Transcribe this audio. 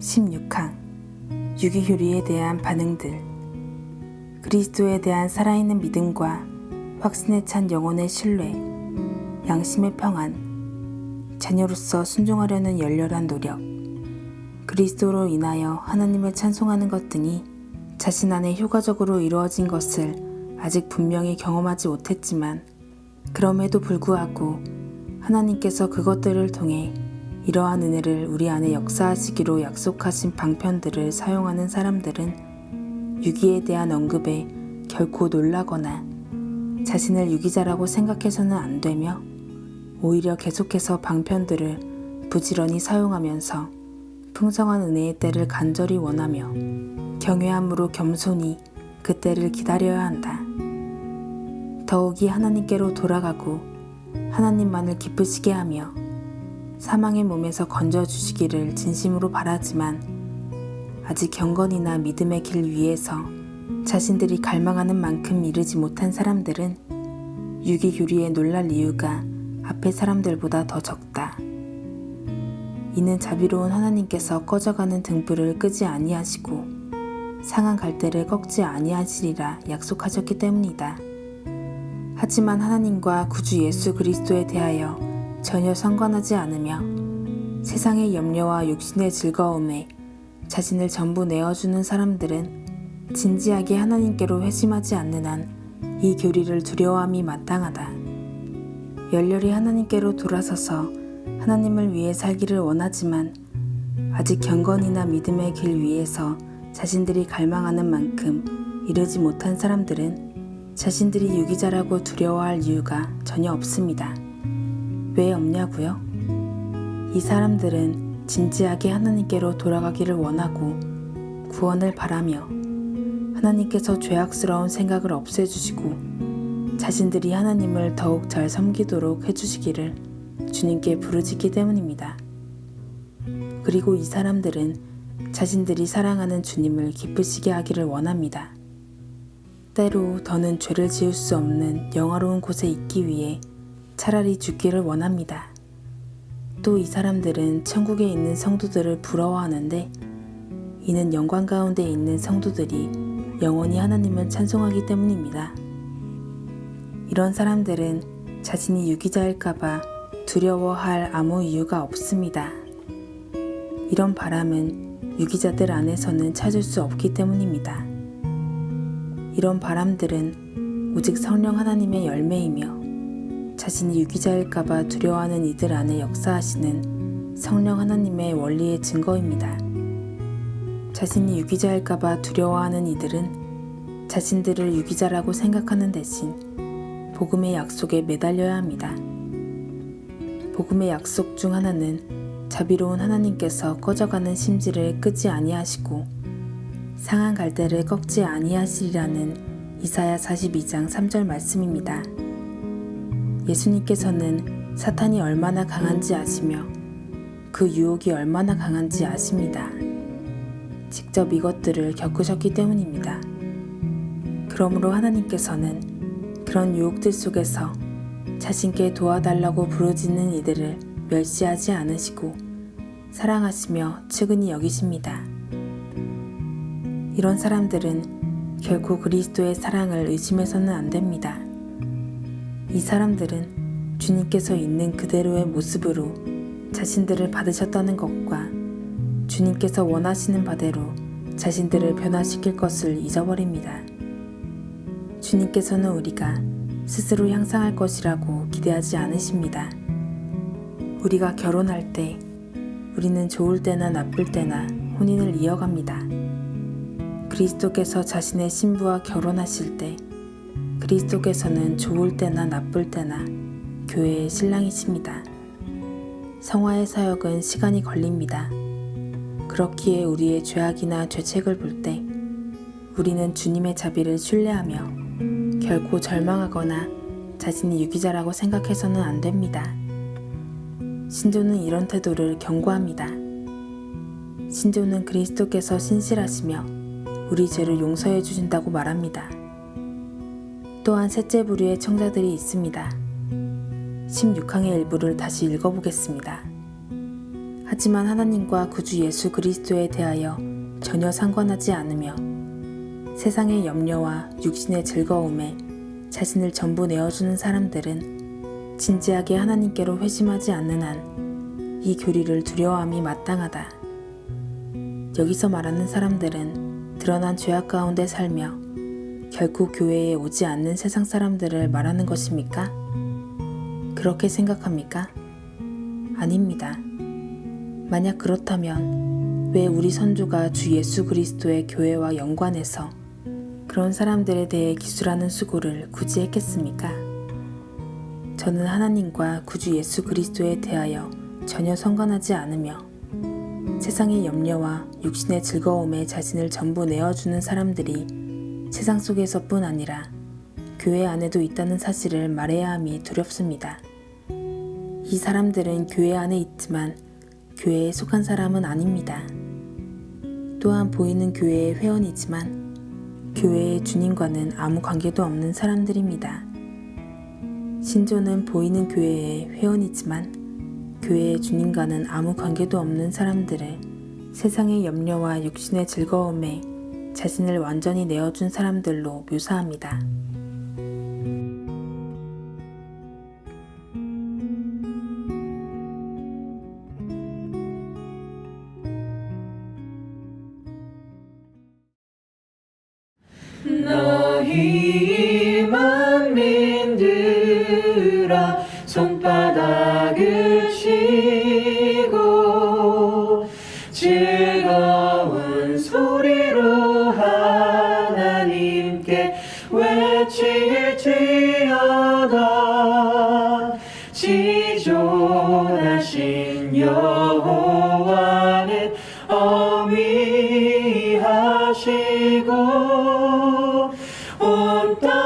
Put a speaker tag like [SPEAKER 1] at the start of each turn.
[SPEAKER 1] (16강) 유기교리에 대한 반응들. 그리스도에 대한 살아있는 믿음과 확신에 찬 영혼의 신뢰, 양심의 평안, 자녀로서 순종하려는 열렬한 노력, 그리스도로 인하여 하나님을 찬송하는 것 등이 자신 안에 효과적으로 이루어진 것을 아직 분명히 경험하지 못했지만, 그럼에도 불구하고 하나님께서 그것들을 통해 이러한 은혜를 우리 안에 역사하시기로 약속하신 방편들을 사용하는 사람들은 유기에 대한 언급에 결코 놀라거나 자신을 유기자라고 생각해서는 안 되며, 오히려 계속해서 방편들을 부지런히 사용하면서 풍성한 은혜의 때를 간절히 원하며 경외함으로 겸손히 그 때를 기다려야 한다. 더욱이 하나님께로 돌아가고 하나님만을 기쁘시게 하며 사망의 몸에서 건져주시기를 진심으로 바라지만, 아직 경건이나 믿음의 길 위에서 자신들이 갈망하는 만큼 이르지 못한 사람들은 유기교리에 놀랄 이유가 앞의 사람들보다 더 적다. 이는 자비로운 하나님께서 꺼져가는 등불을 끄지 아니하시고 상한 갈대를 꺾지 아니하시리라 약속하셨기 때문이다. 하지만 하나님과 구주 예수 그리스도에 대하여 전혀 상관하지 않으며 세상의 염려와 육신의 즐거움에 자신을 전부 내어주는 사람들은 진지하게 하나님께로 회심하지 않는 한 이 교리를 두려워함이 마땅하다. 열렬히 하나님께로 돌아서서 하나님을 위해 살기를 원하지만 아직 경건이나 믿음의 길 위에서 자신들이 갈망하는 만큼 이르지 못한 사람들은 자신들이 유기자라고 두려워할 이유가 전혀 없습니다. 왜 없냐고요? 이 사람들은 진지하게 하나님께로 돌아가기를 원하고 구원을 바라며 하나님께서 죄악스러운 생각을 없애주시고 자신들이 하나님을 더욱 잘 섬기도록 해주시기를 주님께 부르짖기 때문입니다. 그리고 이 사람들은 자신들이 사랑하는 주님을 기쁘시게 하기를 원합니다. 때로 더는 죄를 지을 수 없는 영화로운 곳에 있기 위해 차라리 죽기를 원합니다. 또 이 사람들은 천국에 있는 성도들을 부러워하는데, 이는 영광 가운데 있는 성도들이 영원히 하나님을 찬송하기 때문입니다. 이런 사람들은 자신이 유기자일까봐 두려워할 아무 이유가 없습니다. 이런 바람은 유기자들 안에서는 찾을 수 없기 때문입니다. 이런 바람들은 오직 성령 하나님의 열매이며 자신이 유기자일까봐 두려워하는 이들 안에 역사하시는 성령 하나님의 원리의 증거입니다. 자신이 유기자일까봐 두려워하는 이들은 자신들을 유기자라고 생각하는 대신 복음의 약속에 매달려야 합니다. 복음의 약속 중 하나는 자비로운 하나님께서 꺼져가는 심지를 끄지 아니하시고 상한 갈대를 꺾지 아니하시리라는 이사야 42장 3절 말씀입니다. 예수님께서는 사탄이 얼마나 강한지 아시며 그 유혹이 얼마나 강한지 아십니다. 직접 이것들을 겪으셨기 때문입니다. 그러므로 하나님께서는 그런 유혹들 속에서 자신께 도와달라고 부르짖는 이들을 멸시하지 않으시고 사랑하시며 측은히 여기십니다. 이런 사람들은 결코 그리스도의 사랑을 의심해서는 안 됩니다. 이 사람들은 주님께서 있는 그대로의 모습으로 자신들을 받으셨다는 것과 주님께서 원하시는 바대로 자신들을 변화시킬 것을 잊어버립니다. 주님께서는 우리가 스스로 향상할 것이라고 기대하지 않으십니다. 우리가 결혼할 때 우리는 좋을 때나 나쁠 때나 혼인을 이어갑니다. 그리스도께서 자신의 신부와 결혼하실 때 그리스도께서는 좋을 때나 나쁠 때나 교회의 신랑이십니다. 성화의 사역은 시간이 걸립니다. 그렇기에 우리의 죄악이나 죄책을 볼 때 우리는 주님의 자비를 신뢰하며 결코 절망하거나 자신이 유기자라고 생각해서는 안 됩니다. 신조는 이런 태도를 경고합니다. 신조는 그리스도께서 신실하시며 우리 죄를 용서해 주신다고 말합니다. 또한 셋째 부류의 청자들이 있습니다. 16항의 일부를 다시 읽어보겠습니다. 하지만 하나님과 구주 예수 그리스도에 대하여 전혀 상관하지 않으며 세상의 염려와 육신의 즐거움에 자신을 전부 내어주는 사람들은 진지하게 하나님께로 회심하지 않는 한 이 교리를 두려워함이 마땅하다. 여기서 말하는 사람들은 드러난 죄악 가운데 살며 결코 교회에 오지 않는 세상 사람들을 말하는 것입니까? 그렇게 생각합니까? 아닙니다. 만약 그렇다면 왜 우리 선조가 주 예수 그리스도의 교회와 연관해서 그런 사람들에 대해 기술하는 수고를 굳이 했겠습니까? 저는 하나님과 구주 예수 그리스도에 대하여 전혀 상관하지 않으며 세상의 염려와 육신의 즐거움에 자신을 전부 내어주는 사람들이 세상 속에서뿐 아니라 교회 안에도 있다는 사실을 말해야 함이 두렵습니다. 이 사람들은 교회 안에 있지만 교회에 속한 사람은 아닙니다. 또한 보이는 교회의 회원이지만 교회의 주님과는 아무 관계도 없는 사람들입니다. 신조는 보이는 교회의 회원이지만 교회의 주님과는 아무 관계도 없는 사람들을 세상의 염려와 육신의 즐거움에 자신을 완전히 내어준 사람들로 묘사합니다.
[SPEAKER 2] 너희 만민들아 손바닥을 치고 즐거운 소리로 하나님께 외칠지어다. 지존하신 여호와는 어미하시고 온 땅